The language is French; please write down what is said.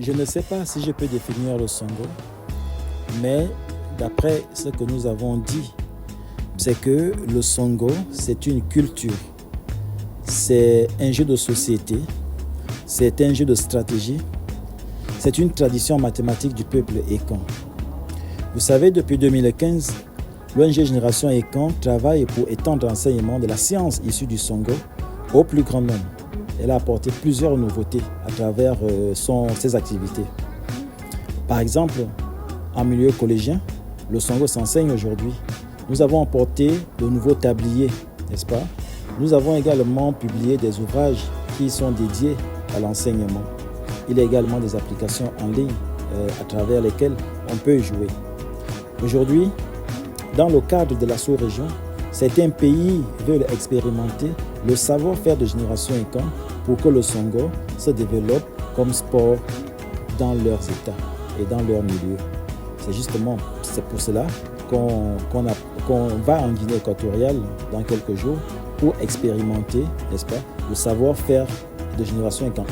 Je ne sais pas si je peux définir le Songo, mais d'après ce que nous avons dit, c'est que le Songo, c'est une culture, c'est un jeu de société, c'est un jeu de stratégie, c'est une tradition mathématique du peuple Ekan. Vous savez, depuis 2015, l'ONG Génération Ekan travaille pour étendre l'enseignement de la science issue du Songo au plus grand nombre. Elle a apporté plusieurs nouveautés à travers ses activités. Par exemple, en milieu collégien, le Songo s'enseigne aujourd'hui. Nous avons apporté de nouveaux tabliers, n'est-ce pas? Nous avons également publié des ouvrages qui sont dédiés à l'enseignement. Il y a également des applications en ligne à travers lesquelles on peut jouer. Aujourd'hui, dans le cadre de la sous-région, certains pays veulent expérimenter le savoir-faire de Génération Ekan pour que le Songo se développe comme sport dans leurs États et dans leur milieu. C'est pour cela qu'on va en Guinée équatoriale dans quelques jours pour expérimenter, n'est-ce pas, le savoir-faire de Génération Ekan.